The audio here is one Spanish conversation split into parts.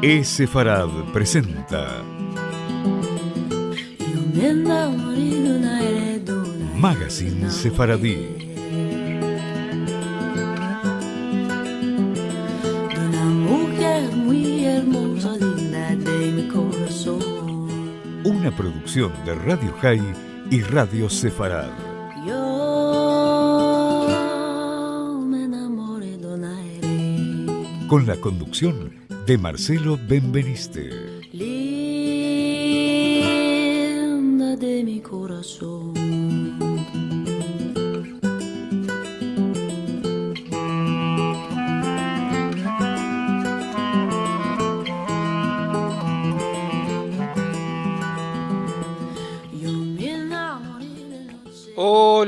Sefarad presenta Magazine Sefaradí. Una producción de Radio High y Radio Sefarad. Con la conducción de Marcelo Benveniste. Linda de mi corazón.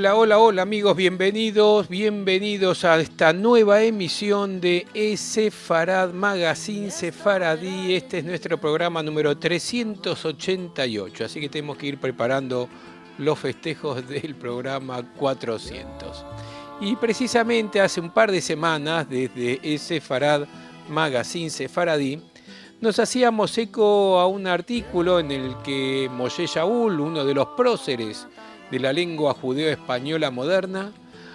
Hola amigos, bienvenidos a esta nueva emisión de Sefarad Magazine Sefaradí. Este es nuestro programa número 388, así que tenemos que ir preparando los festejos del programa 400. Y precisamente hace un par de semanas, desde Sefarad Magazine Sefaradí, nos hacíamos eco a un artículo en el que Moshe Shaul, uno de los próceres de la lengua judeo-española moderna,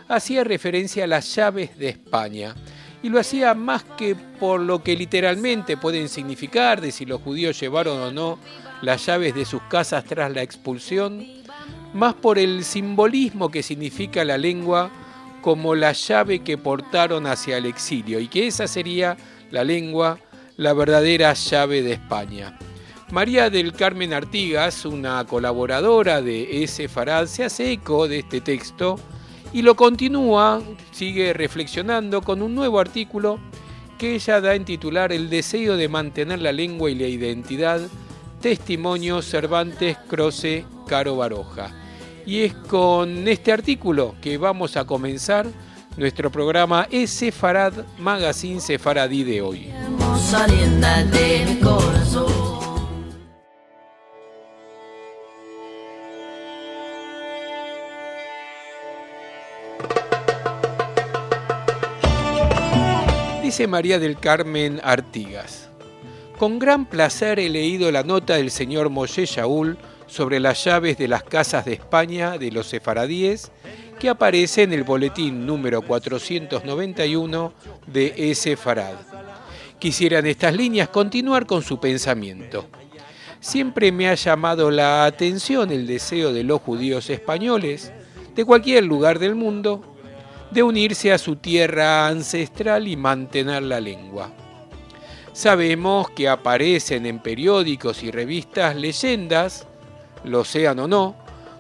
hacía referencia a las llaves de España, y lo hacía más que por lo que literalmente pueden significar, de si los judíos llevaron o no las llaves de sus casas tras la expulsión, más por el simbolismo que significa la lengua como la llave que portaron hacia el exilio, y que esa sería la lengua, la verdadera llave de España. María del Carmen Artigas, una colaboradora de Sefarad, se hace eco de este texto y lo continúa, sigue reflexionando con un nuevo artículo que ella da en titular El deseo de mantener la lengua y la identidad, testimonio Cervantes, Croce, Caro Baroja. Y es con este artículo que vamos a comenzar nuestro programa Sefarad Magazine Sefaradí de hoy. Hermosa, linda de mi corazón. Dice María del Carmen Artigas: con gran placer he leído la nota del señor Moshe Shaul sobre las llaves de las casas de España de los sefaradíes que aparece en el boletín número 491 de Sefarad. Quisiera en estas líneas continuar con su pensamiento. Siempre me ha llamado la atención el deseo de los judíos españoles, de cualquier lugar del mundo, de unirse a su tierra ancestral y mantener la lengua. Sabemos que aparecen en periódicos y revistas leyendas, lo sean o no,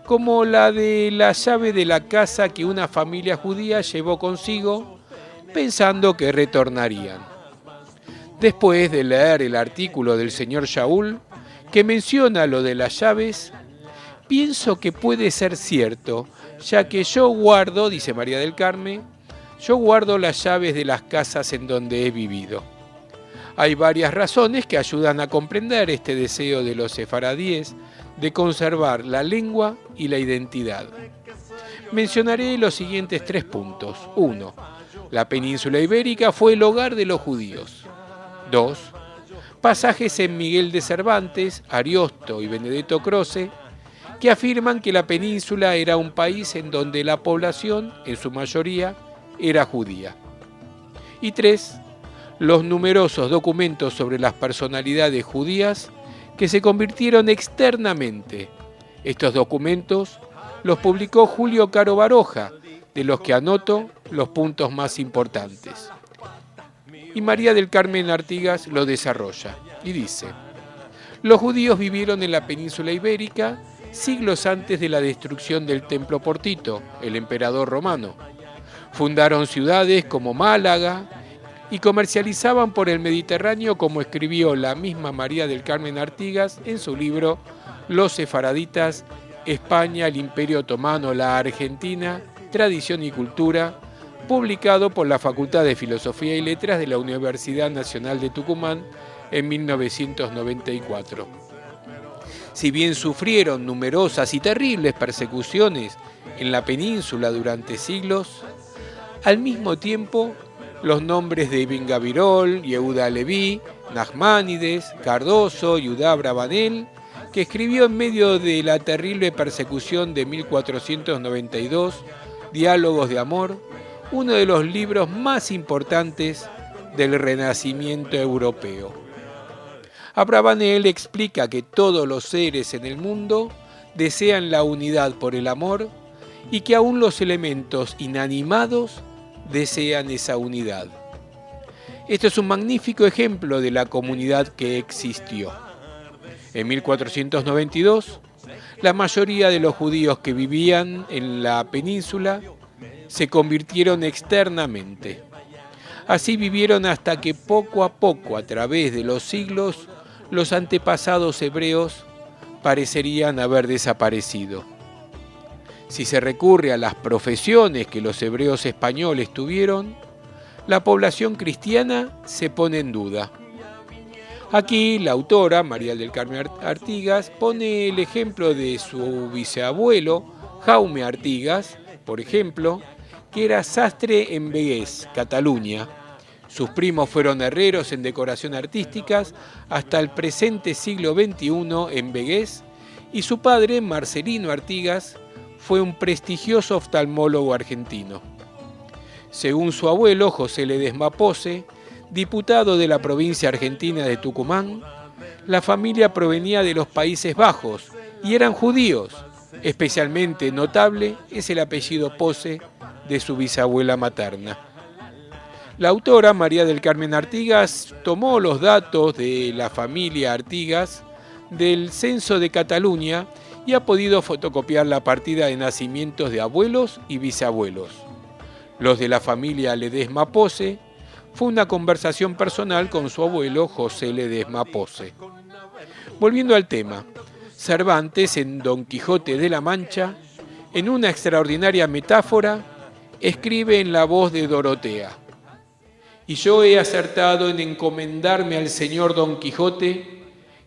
como la de la llave de la casa que una familia judía llevó consigo pensando que retornarían. Después de leer el artículo del señor Shaul, que menciona lo de las llaves, pienso que puede ser cierto, ya que yo guardo, dice María del Carmen, yo guardo las llaves de las casas en donde he vivido. Hay varias razones que ayudan a comprender este deseo de los sefaradíes de conservar la lengua y la identidad. Mencionaré los siguientes 3 puntos. 1. La península ibérica fue el hogar de los judíos. 2. Pasajes en Miguel de Cervantes, Ariosto y Benedetto Croce, que afirman que la península era un país en donde la población, en su mayoría, era judía. Y 3. Los numerosos documentos sobre las personalidades judías que se convirtieron externamente. Estos documentos los publicó Julio Caro Baroja, de los que anoto los puntos más importantes. Y María del Carmen Artigas lo desarrolla y dice: los judíos vivieron en la península ibérica siglos antes de la destrucción del templo por Tito, el emperador romano. Fundaron ciudades como Málaga y comercializaban por el Mediterráneo, como escribió la misma María del Carmen Artigas en su libro Los Sefaraditas, España, el Imperio Otomano, la Argentina, Tradición y Cultura, publicado por la Facultad de Filosofía y Letras de la Universidad Nacional de Tucumán en 1994. Si bien sufrieron numerosas y terribles persecuciones en la península durante siglos, al mismo tiempo los nombres de Ibn Gabirol, Yehuda Leví, Nachmanides, Cardoso y Udá Bravanel, que escribió en medio de la terrible persecución de 1492, Diálogos de Amor, uno de los libros más importantes del Renacimiento europeo. Abravanel explica que todos los seres en el mundo desean la unidad por el amor y que aún los elementos inanimados desean esa unidad. Esto es un magnífico ejemplo de la comunidad que existió. En 1492, la mayoría de los judíos que vivían en la península se convirtieron externamente. Así vivieron hasta que poco a poco, a través de los siglos, los antepasados hebreos parecerían haber desaparecido. Si se recurre a las profesiones que los hebreos españoles tuvieron, la población cristiana se pone en duda. Aquí la autora, María del Carmen Artigas, pone el ejemplo de su bisabuelo, Jaume Artigas, por ejemplo, que era sastre en Begués, Cataluña. Sus primos fueron herreros en decoración artísticas hasta el presente siglo XXI en Begués, y su padre, Marcelino Artigas, fue un prestigioso oftalmólogo argentino. Según su abuelo, José Ledesma Pose, diputado de la provincia argentina de Tucumán, la familia provenía de los Países Bajos y eran judíos. Especialmente notable es el apellido Pose de su bisabuela materna. La autora, María del Carmen Artigas, tomó los datos de la familia Artigas del Censo de Cataluña y ha podido fotocopiar la partida de nacimientos de abuelos y bisabuelos. Los de la familia Ledesma Pose fue una conversación personal con su abuelo José Ledesma Pose. Volviendo al tema, Cervantes en Don Quijote de la Mancha, en una extraordinaria metáfora, escribe en la voz de Dorotea: «Y yo he acertado en encomendarme al señor Don Quijote,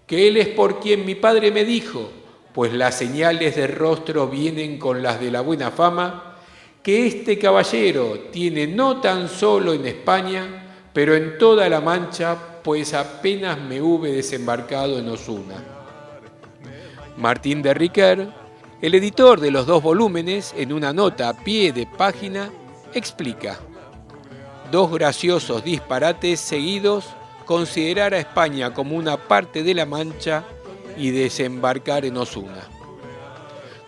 que él es por quien mi padre me dijo, pues las señales de rostro vienen con las de la buena fama, que este caballero tiene no tan solo en España, pero en toda la Mancha, pues apenas me hube desembarcado en Osuna». Martín de Riquer, el editor de los 2 volúmenes, en una nota a pie de página, explica: «2 graciosos disparates seguidos, considerar a España como una parte de la Mancha y desembarcar en Osuna».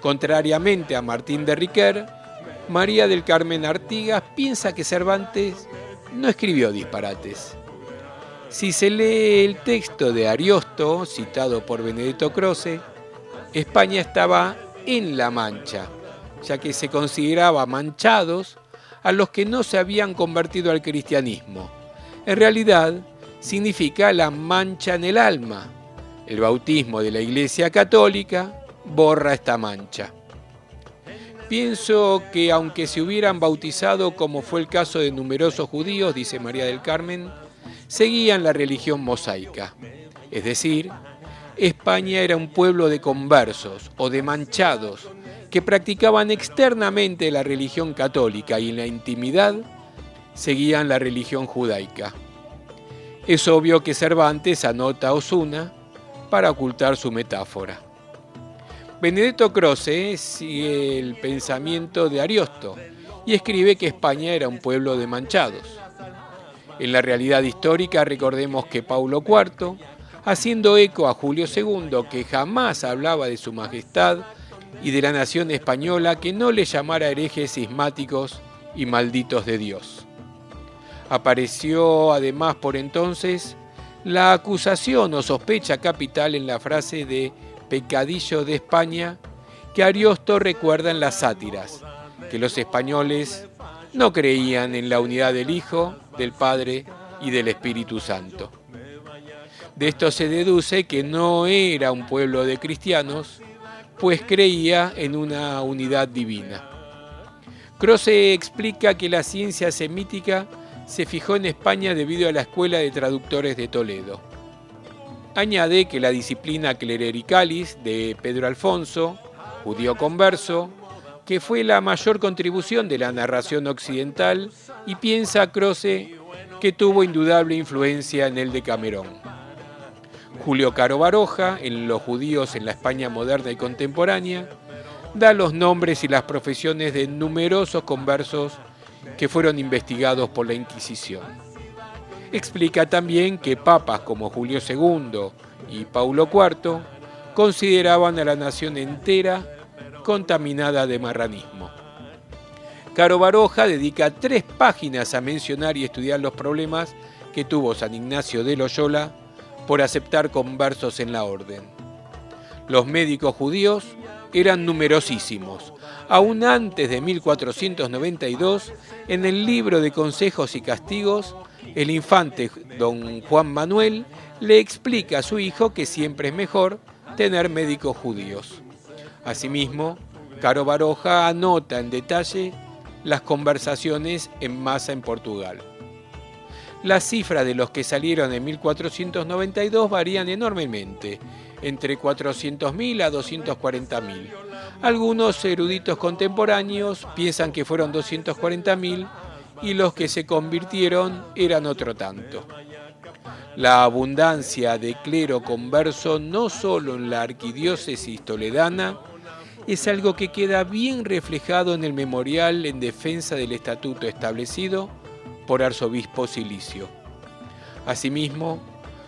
Contrariamente a Martín de Riquer, María del Carmen Artigas piensa que Cervantes no escribió disparates. Si se lee el texto de Ariosto, citado por Benedetto Croce, España estaba en la Mancha, ya que se consideraba manchados a los que no se habían convertido al cristianismo. En realidad, significa la mancha en el alma. El bautismo de la Iglesia Católica borra esta mancha. Pienso que aunque se hubieran bautizado, como fue el caso de numerosos judíos, dice María del Carmen, seguían la religión mosaica. Es decir, España era un pueblo de conversos o de manchados que practicaban externamente la religión católica y en la intimidad seguían la religión judaica. Es obvio que Cervantes anota Osuna para ocultar su metáfora. Benedetto Croce sigue el pensamiento de Ariosto y escribe que España era un pueblo de manchados. En la realidad histórica, recordemos que Paulo IV, haciendo eco a Julio II, que jamás hablaba de su majestad y de la nación española, que no le llamara herejes cismáticos y malditos de Dios. Apareció además por entonces la acusación o sospecha capital en la frase de pecadillo de España que Ariosto recuerda en las sátiras, que los españoles no creían en la unidad del Hijo, del Padre y del Espíritu Santo. De esto se deduce que no era un pueblo de cristianos, pues creía en una unidad divina. Croce explica que la ciencia semítica se fijó en España debido a la Escuela de Traductores de Toledo. Añade que la disciplina clericalis de Pedro Alfonso, judío converso, que fue la mayor contribución de la narración occidental, y piensa Croce que tuvo indudable influencia en el Decamerón. Julio Caro Baroja, en Los judíos en la España moderna y contemporánea, da los nombres y las profesiones de numerosos conversos que fueron investigados por la Inquisición. Explica también que papas como Julio II y Paulo IV consideraban a la nación entera contaminada de marranismo. Caro Baroja dedica 3 páginas a mencionar y estudiar los problemas que tuvo San Ignacio de Loyola por aceptar conversos en la orden. Los médicos judíos eran numerosísimos. Aún antes de 1492, en el libro de Consejos y Castigos, el infante don Juan Manuel le explica a su hijo que siempre es mejor tener médicos judíos. Asimismo, Caro Baroja anota en detalle las conversaciones en masa en Portugal. Las cifras de los que salieron en 1492 varían enormemente, entre 400.000 a 240.000. Algunos eruditos contemporáneos piensan que fueron 240.000 y los que se convirtieron eran otro tanto. La abundancia de clero converso no solo en la arquidiócesis toledana es algo que queda bien reflejado en el memorial en defensa del estatuto establecido por arzobispo Cilicio. Asimismo,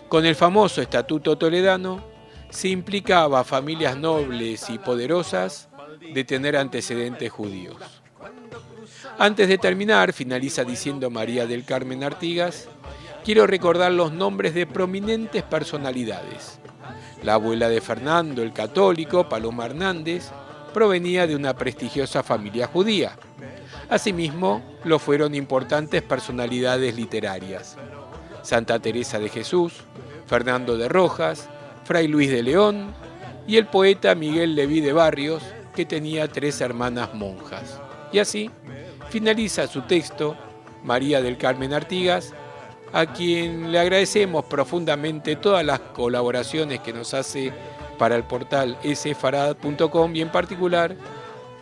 con el famoso estatuto toledano se implicaba a familias nobles y poderosas de tener antecedentes judíos. Antes de terminar, finaliza diciendo María del Carmen Artigas, quiero recordar los nombres de prominentes personalidades. La abuela de Fernando el Católico, Paloma Hernández, provenía de una prestigiosa familia judía. Asimismo, lo fueron importantes personalidades literarias. Santa Teresa de Jesús, Fernando de Rojas, Fray Luis de León y el poeta Miguel Leví de Barrios, que tenía 3 hermanas monjas. Y así finaliza su texto María del Carmen Artigas, a quien le agradecemos profundamente todas las colaboraciones que nos hace para el portal sfarad.com y en particular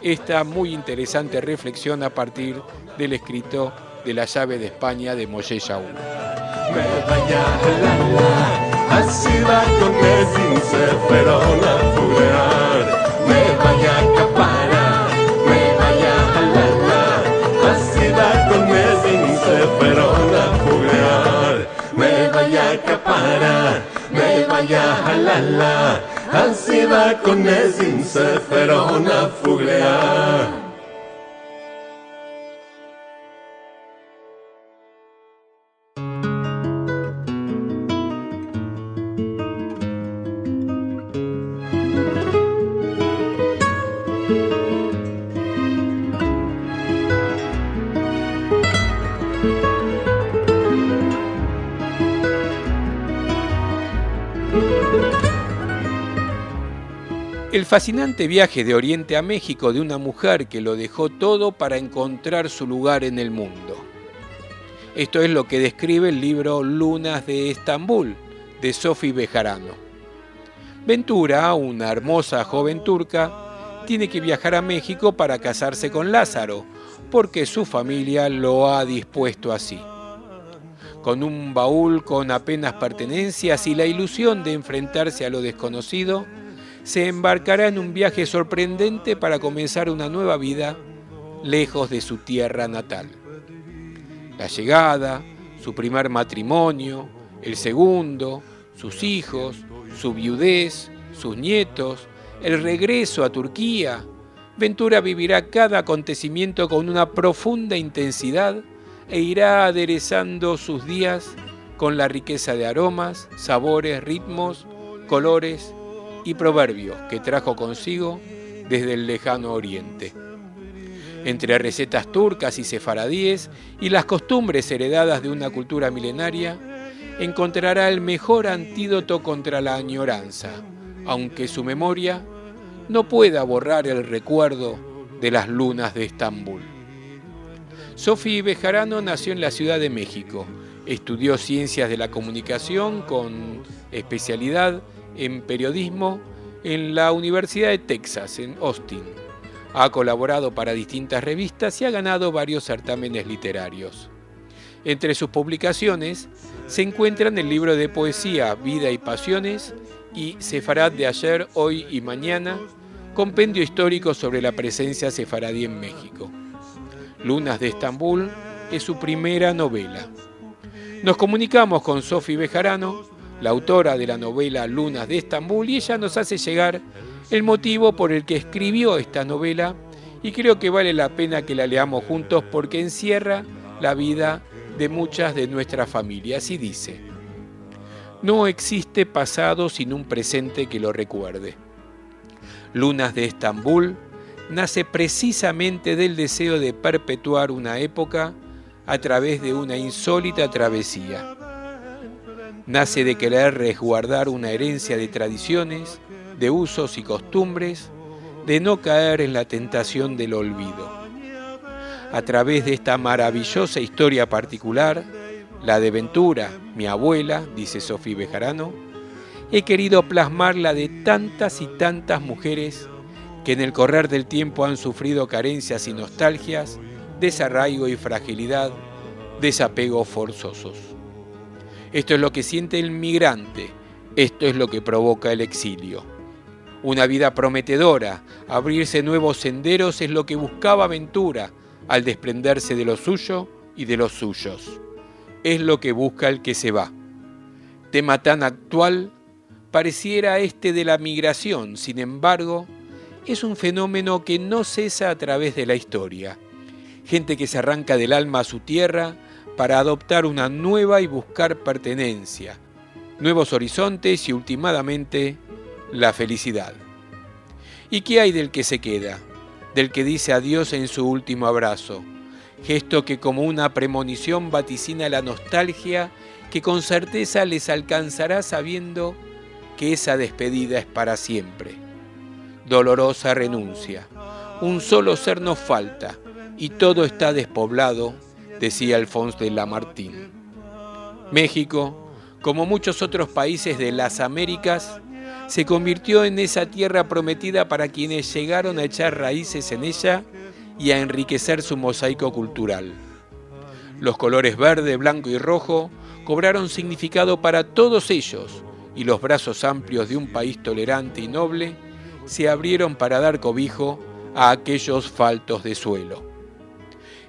esta muy interesante reflexión a partir del escrito de La llave de España de Moshe Shaul. Así va con Nezin Seferón a fulear, me vaya a acaparar, me vaya a la. Así va con Nezin Seferón a fulear, me vaya a acaparar, me vaya a la. Así va con Nezin Seferón a fulear. El fascinante viaje de Oriente a México de una mujer que lo dejó todo para encontrar su lugar en el mundo. Esto es lo que describe el libro Lunas de Estambul, de Sofi Bejarano. Ventura, una hermosa joven turca, tiene que viajar a México para casarse con Lázaro, porque su familia lo ha dispuesto así. Con un baúl con apenas pertenencias y la ilusión de enfrentarse a lo desconocido, se embarcará en un viaje sorprendente para comenzar una nueva vida lejos de su tierra natal. La llegada, su primer matrimonio, el segundo, sus hijos, su viudez, sus nietos, el regreso a Turquía. Ventura vivirá cada acontecimiento con una profunda intensidad e irá aderezando sus días con la riqueza de aromas, sabores, ritmos, colores y proverbios que trajo consigo desde el lejano oriente. Entre recetas turcas y sefaradíes y las costumbres heredadas de una cultura milenaria, encontrará el mejor antídoto contra la añoranza, aunque su memoria no pueda borrar el recuerdo de las lunas de Estambul. Sofi Bejarano nació en la Ciudad de México, estudió Ciencias de la Comunicación con especialidad en periodismo en la Universidad de Texas, en Austin. Ha colaborado para distintas revistas y ha ganado varios certámenes literarios. Entre sus publicaciones se encuentran el libro de poesía Vida y Pasiones y Sefarad de ayer, hoy y mañana, compendio histórico sobre la presencia sefaradí en México. Lunas de Estambul es su primera novela. Nos comunicamos con Sofi Bejarano, la autora de la novela Lunas de Estambul, y ella nos hace llegar el motivo por el que escribió esta novela, y creo que vale la pena que la leamos juntos porque encierra la vida de muchas de nuestras familias. Y dice: no existe pasado sin un presente que lo recuerde. Lunas de Estambul nace precisamente del deseo de perpetuar una época a través de una insólita travesía. Nace de querer resguardar una herencia de tradiciones, de usos y costumbres, de no caer en la tentación del olvido. A través de esta maravillosa historia particular, la de Ventura, mi abuela, dice Sofi Bejarano, he querido plasmar la de tantas y tantas mujeres que en el correr del tiempo han sufrido carencias y nostalgias, desarraigo y fragilidad, desapegos forzosos. Esto es lo que siente el migrante, esto es lo que provoca el exilio. Una vida prometedora, abrirse nuevos senderos es lo que buscaba Ventura al desprenderse de lo suyo y de los suyos. Es lo que busca el que se va. Tema tan actual pareciera este de la migración, sin embargo, es un fenómeno que no cesa a través de la historia. Gente que se arranca del alma a su tierra para adoptar una nueva y buscar pertenencia, nuevos horizontes y últimamente la felicidad. ¿Y qué hay del que se queda? Del que dice adiós en su último abrazo, gesto que como una premonición vaticina la nostalgia que con certeza les alcanzará sabiendo que esa despedida es para siempre. Dolorosa renuncia, un solo ser nos falta y todo está despoblado, decía Alphonse de Lamartine. México, como muchos otros países de las Américas, se convirtió en esa tierra prometida para quienes llegaron a echar raíces en ella y a enriquecer su mosaico cultural. Los colores verde, blanco y rojo cobraron significado para todos ellos y los brazos amplios de un país tolerante y noble se abrieron para dar cobijo a aquellos faltos de suelo.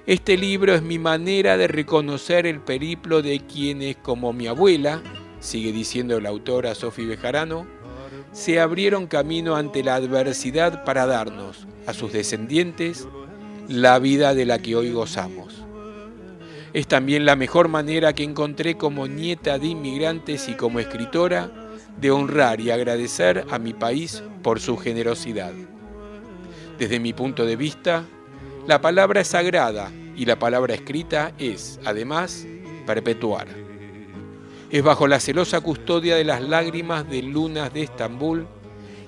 Este libro es mi manera de reconocer el periplo de quienes, como mi abuela, sigue diciendo la autora Sofi Bejarano, se abrieron camino ante la adversidad para darnos, a sus descendientes, la vida de la que hoy gozamos. Es también la mejor manera que encontré como nieta de inmigrantes y como escritora de honrar y agradecer a mi país por su generosidad. Desde mi punto de vista, la palabra es sagrada y la palabra escrita es, además, perpetuar. Es bajo la celosa custodia de las lágrimas de Lunas de Estambul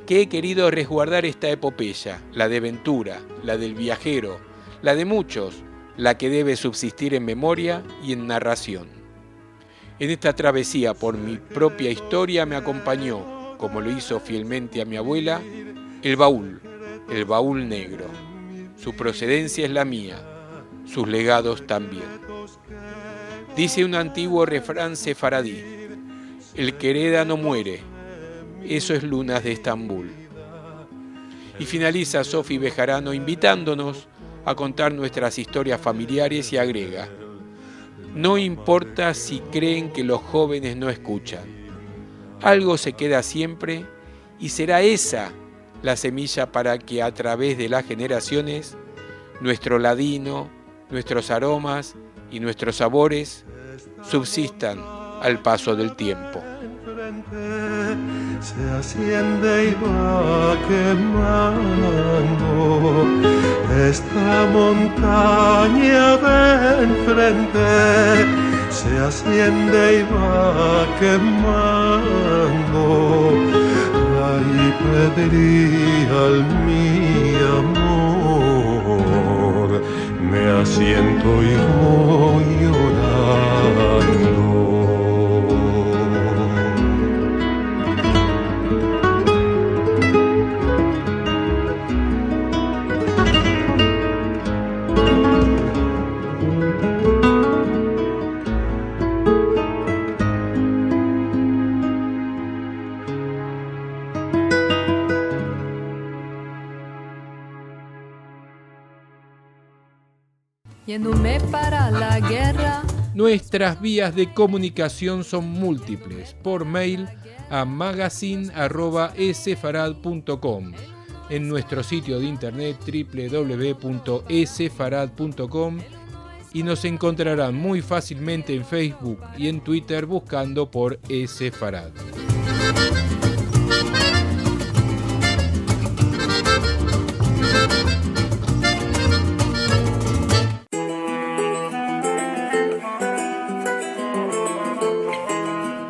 que he querido resguardar esta epopeya, la de Ventura, la del viajero, la de muchos, la que debe subsistir en memoria y en narración. En esta travesía por mi propia historia me acompañó, como lo hizo fielmente a mi abuela, el baúl negro. Su procedencia es la mía, sus legados también. Dice un antiguo refrán sefaradí: el que hereda no muere. Eso es Lunas de Estambul. Y finaliza Sofi Bejarano invitándonos a contar nuestras historias familiares y agrega: no importa si creen que los jóvenes no escuchan. Algo se queda siempre y será esa la semilla para que a través de las generaciones nuestro ladino, nuestros aromas y nuestros sabores subsistan al paso del tiempo. Se asciende y va quemando esta montaña de enfrente, se asciende y va quemando. Ahí pediría al mi amor, me asiento y voy llorando. yéndome para la guerra. Nuestras vías de comunicación son múltiples. Por mail a magazine@esefarad.com, en nuestro sitio de internet www.esefarad.com, y nos encontrarán muy fácilmente en Facebook y en Twitter buscando por Esefarad.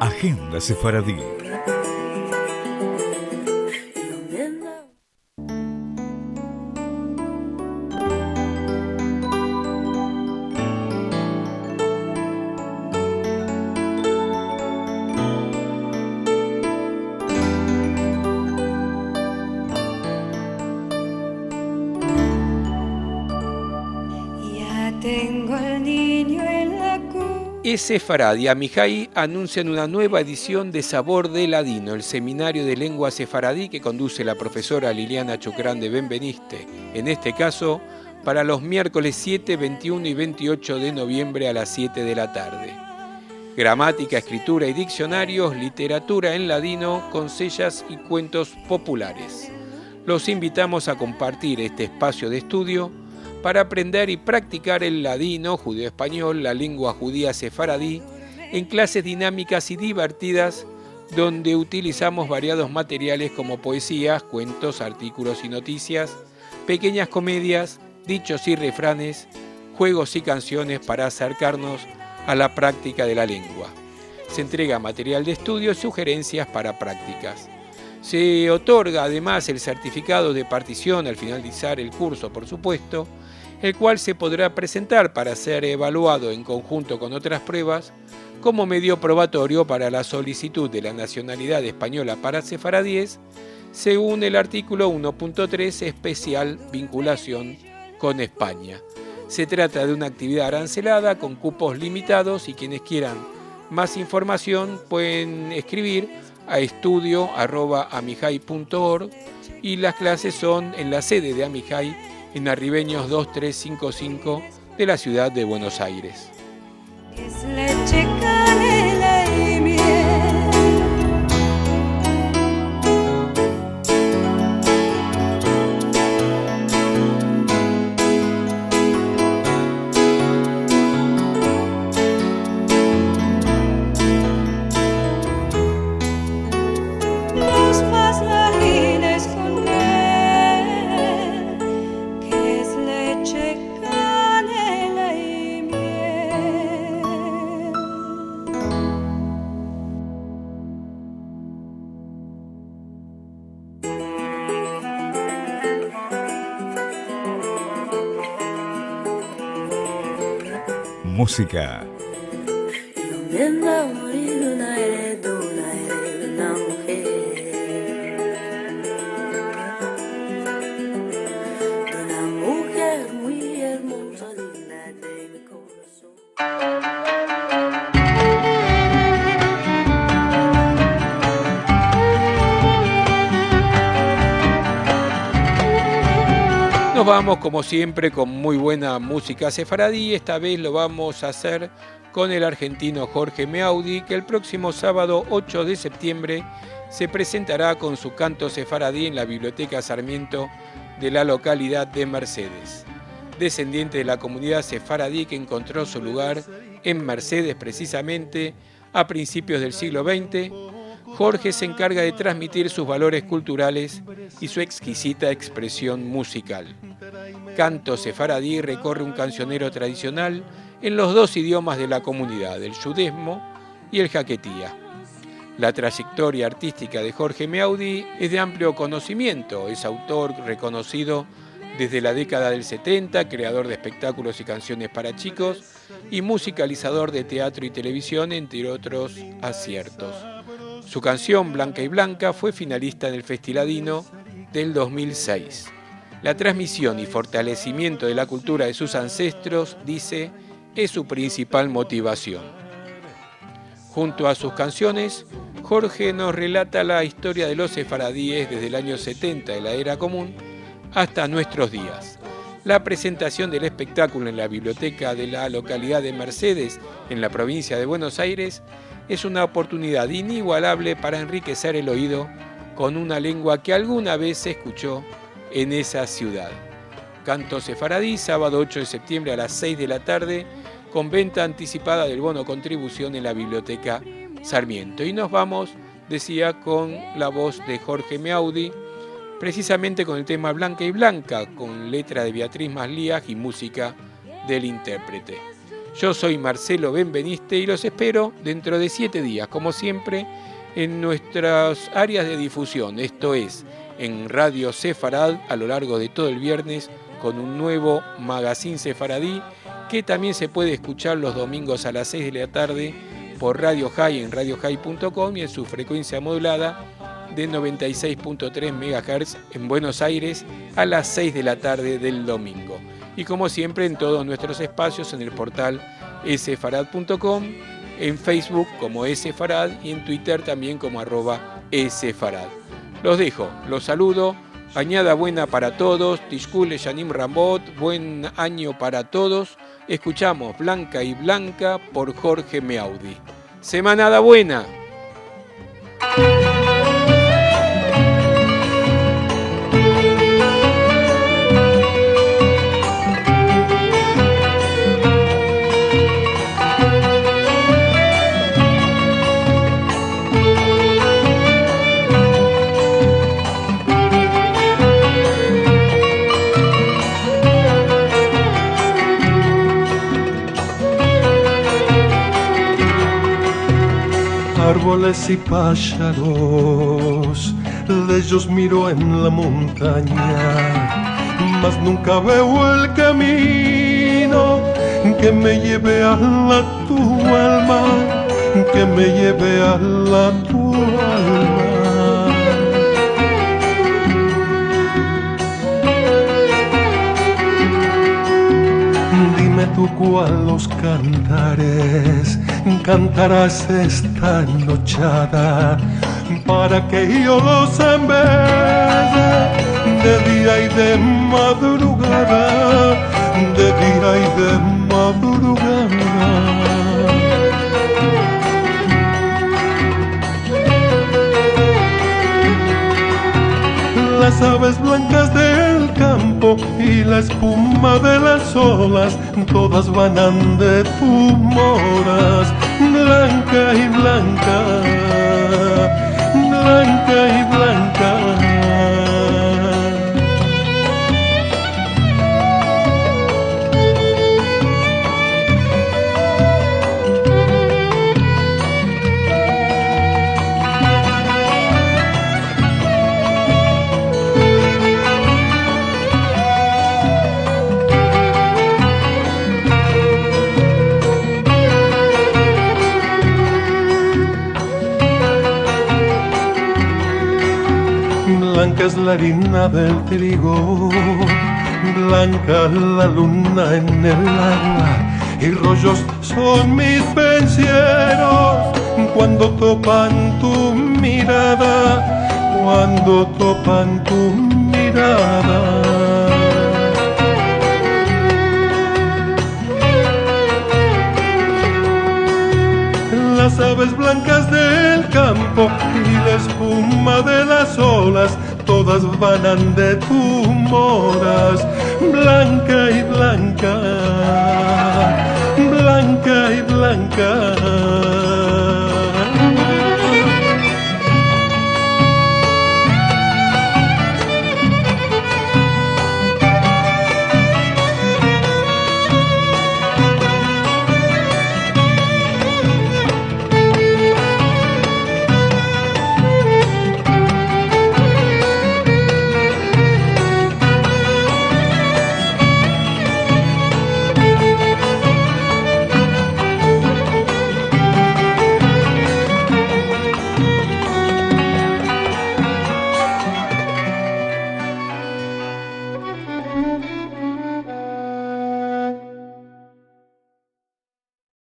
Agenda Sefaradí. Esefarad y Amijay anuncian una nueva edición de Sabor de Ladino, el seminario de lengua sefaradí que conduce la profesora Liliana Chucrán de Benveniste, en este caso para los miércoles 7, 21 y 28 de noviembre a las 7 de la tarde. Gramática, escritura y diccionarios, literatura en ladino con sellas y cuentos populares. Los invitamos a compartir este espacio de estudio para aprender y practicar el ladino, judeo-español, la lengua judía sefaradí, en clases dinámicas y divertidas, donde utilizamos variados materiales como poesías, cuentos, artículos y noticias, pequeñas comedias, dichos y refranes, juegos y canciones para acercarnos a la práctica de la lengua. Se entrega material de estudio y sugerencias para prácticas. Se otorga además el certificado de partición al finalizar el curso, por supuesto, el cual se podrá presentar para ser evaluado en conjunto con otras pruebas como medio probatorio para la solicitud de la nacionalidad española para sefaradíes, según el artículo 1.3 especial vinculación con España. Se trata de una actividad arancelada con cupos limitados y quienes quieran más información pueden escribir a estudio@amijay.org y las clases son en la sede de Amijay en Arribeños 2355 de la ciudad de Buenos Aires. Es leche, canela y miel. Los paslajines con miel, que es leche, canela y miel. Música, De una heredona, una mujer. De una mujer muy hermosa, linda de mi corazón. Nos vamos como siempre con muy buena música sefaradí. Esta vez lo vamos a hacer con el argentino Jorge Meaudi, que el próximo sábado 8 de septiembre se presentará con su canto sefaradí en la Biblioteca Sarmiento de la localidad de Mercedes. Descendiente de la comunidad sefaradí que encontró su lugar en Mercedes precisamente a principios del siglo XX, Jorge se encarga de transmitir sus valores culturales y su exquisita expresión musical. Canto sefaradí recorre un cancionero tradicional en los dos idiomas de la comunidad, el yudesmo y el jaquetía. La trayectoria artística de Jorge Meaudi es de amplio conocimiento. Es autor reconocido desde la década del 70, creador de espectáculos y canciones para chicos y musicalizador de teatro y televisión, entre otros aciertos. Su canción Blanca y Blanca fue finalista en el Festiladino del 2006. La transmisión y fortalecimiento de la cultura de sus ancestros, dice, es su principal motivación. Junto a sus canciones, Jorge nos relata la historia de los sefaradíes desde el año 70 de la era común hasta nuestros días. La presentación del espectáculo en la biblioteca de la localidad de Mercedes, en la provincia de Buenos Aires, es una oportunidad inigualable para enriquecer el oído con una lengua que alguna vez se escuchó en esa ciudad. Canto sefaradí, sábado 8 de septiembre a las 6 de la tarde, con venta anticipada del bono contribución en la biblioteca Sarmiento. Y nos vamos, decía, con la voz de Jorge Meaudi, precisamente con el tema Blanca y Blanca, con letra de Beatriz Maslías y música del intérprete. Yo soy Marcelo Benveniste y los espero dentro de 7 días, como siempre, en nuestras áreas de difusión, esto es, en Radio Sefarad a lo largo de todo el viernes, con un nuevo magazine sefaradí, que también se puede escuchar los domingos a las 6 de la tarde por Radio High en radiohigh.com y en su frecuencia modulada de 96.3 MHz en Buenos Aires a las 6 de la tarde del domingo. Y como siempre en todos nuestros espacios en el portal sfarad.com, en Facebook como sfarad y en Twitter también como @sfarad. Los dejo, los saludo, añada buena para todos, Tishkule Yanim Rambot, buen año para todos. Escuchamos Blanca y Blanca por Jorge Meaudi. Semanada buena. Árboles y pájaros, de ellos miro en la montaña, mas nunca veo el camino que me lleve a la tu alma, que me lleve a la tu alma. Dime tú cuál los cantarás esta nochada, para que yo los envede de día y de madrugada, de día y de madrugada. Las aves blancas del campo y la espuma de las olas, todas vanan de tu moras, blanca y blanca, blanca y blanca. Blanca es la harina del trigo, blanca la luna en el agua, y rollos son mis penseros cuando topan tu mirada, cuando topan tu mirada. Las aves blancas del campo y la espuma de las olas, todas vanan de tu moras, blanca y blanca, blanca y blanca.